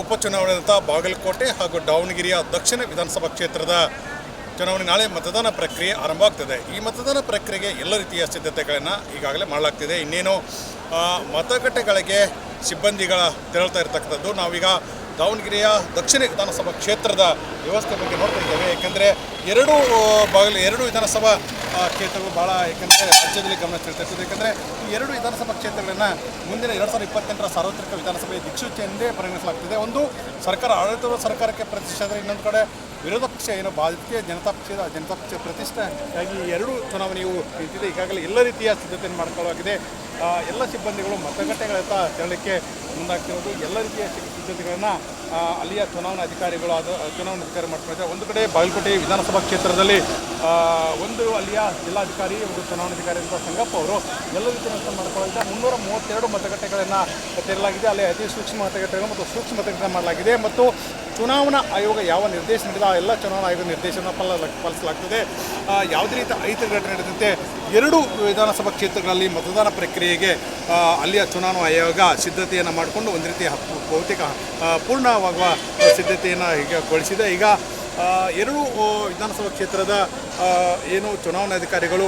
ಉಪಚುನಾವಣೆ ಬಾಗಲಕೋಟೆ ಹಾಗೂ ದಾವಣಗೆರೆಯ ದಕ್ಷಿಣ ವಿಧಾನಸಭಾ ಕ್ಷೇತ್ರದ ಚುನಾವಣೆ ನಾಳೆ ಮತದಾನ ಪ್ರಕ್ರಿಯೆ ಆರಂಭವಾಗ್ತದೆ. ಈ ಮತದಾನ ಪ್ರಕ್ರಿಯೆಗೆ ಎಲ್ಲ ರೀತಿಯ ಸಿದ್ಧತೆಗಳನ್ನು ಈಗಾಗಲೇ ಮಾಡಲಾಗ್ತಿದೆ. ಇನ್ನೇನು ಮತಗಟ್ಟೆಗಳಿಗೆ ಸಿಬ್ಬಂದಿಗಳ ತೆರಳ್ತಾ ಇರತಕ್ಕಂಥದ್ದು. ನಾವೀಗ ದಾವಣಗೆರೆಯ ದಕ್ಷಿಣ ವಿಧಾನಸಭಾ ಕ್ಷೇತ್ರದ ವ್ಯವಸ್ಥೆ ಬಗ್ಗೆ ನೋಡ್ತಾ ಇದ್ದೇವೆ. ಯಾಕೆಂದರೆ ಎರಡು ವಿಧಾನಸಭಾ ಕ್ಷೇತ್ರಗಳು ಭಾಳ ರಾಜ್ಯದಲ್ಲಿ ಗಮನ ಸೆಳೆತಿರ್ತದೆ. ಯಾಕೆಂದರೆ ಈ ಎರಡು ವಿಧಾನಸಭಾ ಕ್ಷೇತ್ರಗಳನ್ನು ಮುಂದಿನ 2028ರ ಸಾರ್ವತ್ರಿಕ ವಿಧಾನಸಭೆಯ ದಿಕ್ಸೂಚಿ ಎಂದೇ ಪರಿಗಣಿಸಲಾಗ್ತಿದೆ. ಒಂದು ಸರ್ಕಾರ ಆಡಳಿತದ ಸರ್ಕಾರಕ್ಕೆ ಪ್ರತಿಷ್ಠೆ, ಇನ್ನೊಂದು ಕಡೆ ವಿರೋಧ ಪಕ್ಷ ಏನು ಭಾರತೀಯ ಜನತಾ ಪಕ್ಷ ಪ್ರತಿಷ್ಠೆಯಾಗಿ ಎರಡೂ ಚುನಾವಣೆಯು ನಿಂತಿದೆ. ಈಗಾಗಲೇ ಎಲ್ಲ ರೀತಿಯ ಸಿದ್ಧತೆಯನ್ನು ಮಾಡಿಕೊಳ್ಳಲಾಗಿದೆ. ಎಲ್ಲ ಸಿಬ್ಬಂದಿಗಳು ಮತಗಟ್ಟೆಗಳತ್ತ ತೆರಳಲಿಕ್ಕೆ ಮುಂದಾಗ್ತಿರೋದು. ಎಲ್ಲ ರೀತಿಯ ಸಿದ್ಧತೆಗಳನ್ನು ಅಲ್ಲಿಯ ಚುನಾವಣಾಧಿಕಾರಿಗಳು ಮಾಡ್ಕೊಂಡಿದ್ದಾರೆ. ಒಂದು ಕಡೆ ಬಾಗಲಕೋಟೆ ವಿಧಾನಸಭಾ ಕ್ಷೇತ್ರದಲ್ಲಿ ಅಲ್ಲಿಯ ಜಿಲ್ಲಾಧಿಕಾರಿ ಒಂದು ಚುನಾವಣಾಧಿಕಾರಿ ಅಂತ ಸಂಗಪ್ಪ ಅವರು ಎಲ್ಲ ರೀತಿಯ ಮಾಡ್ಕೊಳ್ಳಿದ್ದಾರೆ. 332 ಮತಗಟ್ಟೆಗಳನ್ನು ತೆರಲಾಗಿದೆ. ಅಲ್ಲಿ ಅತಿ ಸೂಕ್ಷ್ಮ ಮತಗಟ್ಟೆಗಳು ಮತ್ತು ಸೂಕ್ಷ್ಮ ಮತಗಟ್ಟೆ ಮಾಡಲಾಗಿದೆ. ಮತ್ತು ಚುನಾವಣಾ ಆಯೋಗ ಯಾವ ನಿರ್ದೇಶನ ನೀಡಿದ ಆ ಎಲ್ಲ ಚುನಾವಣಾ ಆಯೋಗದ ನಿರ್ದೇಶನ ಪಾಲಿಸಲಾಗ್ತದೆ. ಯಾವುದೇ ರೀತಿಯ ಅಹಿತಕರ ಘಟನೆ ನಡೆದಂತೆ ಎರಡು ವಿಧಾನಸಭಾ ಕ್ಷೇತ್ರಗಳಲ್ಲಿ ಮತದಾನ ಪ್ರಕ್ರಿಯೆಗೆ ಅಲ್ಲಿಯ ಚುನಾವಣಾ ಆಯೋಗ ಸಿದ್ಧತೆಯನ್ನು ಮಾಡಿಕೊಂಡು ಒಂದು ರೀತಿಯ ಬಹುತೇಕ ಪೂರ್ಣವಾಗುವ ಸಿದ್ಧತೆಯನ್ನು ಈಗ ಗೊಳಿಸಿದೆ. ಈಗ ಎರಡೂ ವಿಧಾನಸಭಾ ಕ್ಷೇತ್ರದ ಏನು ಚುನಾವಣಾಧಿಕಾರಿಗಳು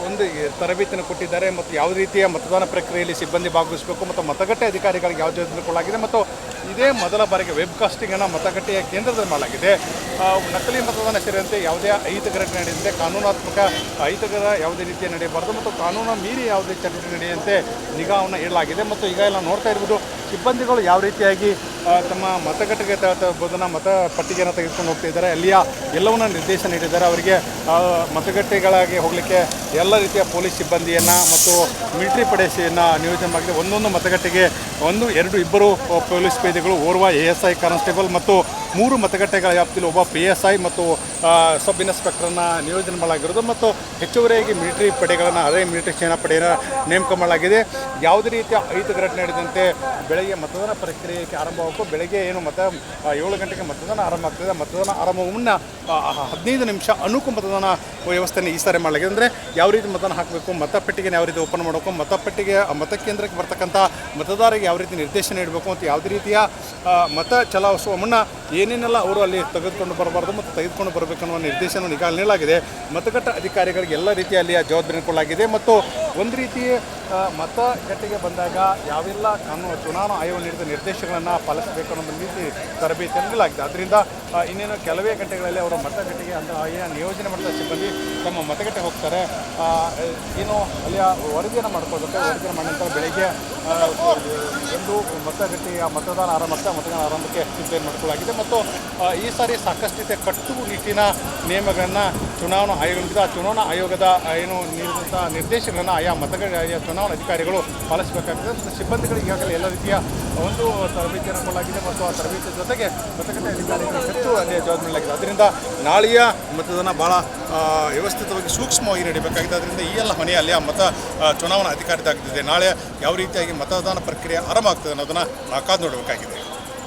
ಒಂದು ತರಬೇತಿಯನ್ನು ಕೊಟ್ಟಿದ್ದಾರೆ. ಮತ್ತು ಯಾವ ರೀತಿಯ ಮತದಾನ ಪ್ರಕ್ರಿಯೆಯಲ್ಲಿ ಸಿಬ್ಬಂದಿ ಭಾಗವಹಿಸಬೇಕು ಮತ್ತು ಮತಗಟ್ಟೆ ಅಧಿಕಾರಿಗಳಿಗೆ ಯಾವ ಜವಾಬ್ದಾರಿ ಕೊಡಲಾಗಿದೆ. ಮತ್ತು ಇದೇ ಮೊದಲ ಬಾರಿಗೆ ವೆಬ್ಕಾಸ್ಟಿಂಗನ್ನು ಮತಗಟ್ಟೆಯ ಕೇಂದ್ರದಲ್ಲಿ ಮಾಡಲಾಗಿದೆ. ನಕಲಿ ಮತದಾನ ಸೇರಿದಂತೆ ಯಾವುದೇ ಅಹಿತಕರ ಘಟನೆ ನಡೆದಂತೆ ಕಾನೂನಾತ್ಮಕ ಅಹಿತಕರ ಯಾವುದೇ ರೀತಿಯ ನಡೆಯಬಾರದು ಮತ್ತು ಕಾನೂನು ಮೀರಿ ಯಾವುದೇ ಚಟುವಟಿಕೆ ನಡೆಯುವಂತೆ ನಿಗಾವನ್ನು ಇಡಲಾಗಿದೆ. ಮತ್ತು ಈಗ ಎಲ್ಲ ನೋಡ್ತಾ ಇರ್ಬೋದು ಸಿಬ್ಬಂದಿಗಳು ಯಾವ ರೀತಿಯಾಗಿ ತಮ್ಮ ಮತಗಟ್ಟೆಗೆ ಮತ ಪಟ್ಟಿಗೆಯನ್ನು ತೆಗೆದುಕೊಂಡು ಹೋಗ್ತಾ ಇದ್ದಾರೆ. ಅಲ್ಲಿಯ ಎಲ್ಲವನ್ನ ನಿರ್ದೇಶನ ನೀಡಿದ್ದಾರೆ. ಅವರಿಗೆ ಮತಗಟ್ಟೆಗಳಿಗೆ ಹೋಗಲಿಕ್ಕೆ ಎಲ್ಲ ರೀತಿಯ ಪೊಲೀಸ್ ಸಿಬ್ಬಂದಿಯನ್ನು ಮತ್ತು ಮಿಲಿಟರಿ ಪಡೆಯನ್ನು ನಿಯೋಜನೆ ಮಾಡಿದೆ. ಒಂದೊಂದು ಮತಗಟ್ಟೆಗೆ 2 ಪೊಲೀಸ್ ಪೇದೆಗಳು, ಓರ್ವ ASI ಕಾನ್ಸ್ಟೇಬಲ್ ಮತ್ತು 3 ಮತಗಟ್ಟೆಗಳ ವ್ಯಾಪ್ತಿಯಲ್ಲಿ ಒಬ್ಬ PSI ಮತ್ತು ಸಬ್ ಇನ್ಸ್ಪೆಕ್ಟರನ್ನು ನಿಯೋಜನೆ ಮಾಡಲಾಗಿರೋದು. ಮತ್ತು ಹೆಚ್ಚುವರಿಯಾಗಿ ಮಿಲಿಟರಿ ಪಡೆಗಳನ್ನು ಅದೇ ಮಿಲಿಟರಿ ಸೇನಾ ಪಡೆಯನ್ನು ನೇಮಕ ಮಾಡಲಾಗಿದೆ. ಯಾವುದೇ ರೀತಿಯ ಅಹಿತಕರ ಘಟನೆ ನಡೆದಂತೆ ಬೆಳಗ್ಗೆ ಮತದಾನ ಪ್ರಕ್ರಿಯೆಗೆ ಆರಂಭವಾಗಬೇಕು. ಬೆಳಗ್ಗೆ 7 ಗಂಟೆಗೆ ಮತದಾನ ಆರಂಭ ಆಗ್ತದೆ. ಮತದಾನ ಆರಂಭ ಮುನ್ನ 15 ನಿಮಿಷ ಅನುಕು ಮತದಾನ ವ್ಯವಸ್ಥೆಯನ್ನು ಈ ಸಾರಿ ಮಾಡಲಾಗಿದೆ. ಅಂದರೆ ಯಾವ ರೀತಿ ಮತದಾನ ಹಾಕಬೇಕು, ಮತಪೆಟ್ಟಿಗೆ ಯಾವ ರೀತಿ ಓಪನ್ ಮಾಡಬೇಕು, ಮತಕೇಂದ್ರಕ್ಕೆ ಬರ್ತಕ್ಕಂಥ ಮತದಾರರಿಗೆ ಯಾವ ರೀತಿ ನಿರ್ದೇಶನ ನೀಡಬೇಕು ಮತ್ತು ಯಾವುದೇ ರೀತಿಯ ಮತ ಚಲಾಯಿಸುವ ಮುನ್ನ ಏನೇನೆಲ್ಲ ಅವರು ಅಲ್ಲಿ ತೆಗೆದುಕೊಂಡು ಬರಬಾರ್ದು ಮತ್ತು ತೆಗೆದುಕೊಂಡು ಬರಬೇಕನ್ನುವ ನಿರ್ದೇಶನವನ್ನು ಈಗಾಗಲೇ ನೀಡಲಾಗಿದೆ. ಮತಗಟ್ಟೆ ಅಧಿಕಾರಿಗಳಿಗೆ ಎಲ್ಲ ರೀತಿಯಲ್ಲಿ ಜವಾಬ್ದಾರಿ ಕೊಡಲಾಗಿದೆ. ಮತ್ತು ಒಂದು ರೀತಿ ಮತಗಟ್ಟೆಗೆ ಬಂದಾಗ ಯಾವೆಲ್ಲ ಚುನಾವಣಾ ಆಯೋಗ ನೀಡಿದ ನಿರ್ದೇಶನಗಳನ್ನು ಪಾಲಿಸಬೇಕು ಅನ್ನೋ ರೀತಿ ತರಬೇತಿಯನ್ನು ನೀಡಲಾಗಿದೆ. ಅದರಿಂದ ಇನ್ನೇನು ಕೆಲವೇ ಗಂಟೆಗಳಲ್ಲಿ ಅವರ ಮತಗಟ್ಟೆಗೆ ನಿಯೋಜನೆ ಮಾಡಿದ ಸಿಬ್ಬಂದಿ ತಮ್ಮ ಮತಗಟ್ಟೆ ಹೋಗ್ತಾರೆ. ಏನು ಅಲ್ಲಿಯ ವರದಿಯನ್ನು ಮಾಡ್ಕೊಳ್ಬೇಕು. ವರದಿಯನ್ನು ಮಾಡಿದ ನಂತರ ಬೆಳಗ್ಗೆ ಒಂದು ಮತಗಟ್ಟೆಯ ಮತದಾನ ಆರಂಭಕ್ಕೆ ಸಿದ್ಧತೆ ಮಾಡಿಕೊಳ್ಳಲಾಗಿದೆ. ಮತ್ತು ಈ ಸಾರಿ ಸಾಕಷ್ಟು ರೀತಿಯ ಕಟ್ಟುನಿಟ್ಟಿನ ನಿಯಮಗಳನ್ನು ಚುನಾವಣಾ ಆಯೋಗ ನೀಡಿದ ಚುನಾವಣಾ ಆಯೋಗದ ಏನು ನೀಡಿದಂಥ ನಿರ್ದೇಶನಗಳನ್ನು ಆಯಾ ಮತಗಟ್ಟೆಯ ಚುನಾವಣಾ ಅಧಿಕಾರಿಗಳು ಪಾಲಿಸಬೇಕಾಗಿದೆ. ಮತ್ತು ಸಿಬ್ಬಂದಿಗಳಿಗೆ ಈಗಾಗಲೇ ಎಲ್ಲ ರೀತಿಯ ಒಂದು ತರಬೇತಿಯನ್ನು ಕೊಡಲಾಗಿದೆ. ಮತ್ತು ಆ ತರಬೇತಿ ಜೊತೆಗೆ ಮತಗಟ್ಟೆ ಅಧಿಕಾರಿಗಳು ಹೆಚ್ಚು ಅಲ್ಲಿ ಜವಾಬ್ದಾರಿ ನೀಡಲಾಗಿದೆ. ಅದರಿಂದ ನಾಳೆಯ ಮತದಾನ ಭಾಳ ವ್ಯವಸ್ಥಿತವಾಗಿ ಸೂಕ್ಷ್ಮವಾಗಿ ನಡೀಬೇಕಾಗಿದೆ. ಅದರಿಂದ ಈ ಎಲ್ಲ ಹೊಣೆಯಲ್ಲಿ ಆ ಚುನಾವಣಾ ಅಧಿಕಾರಿದಾಗಿದೆ. ನಾಳೆ ಯಾವ ರೀತಿಯಾಗಿ ಮತದಾನ ಪ್ರಕ್ರಿಯೆ ಆರಂಭ ಆಗ್ತದೆ ಅನ್ನೋದನ್ನು ನಾವು ಕಾದು ನೋಡಬೇಕಾಗಿದೆ.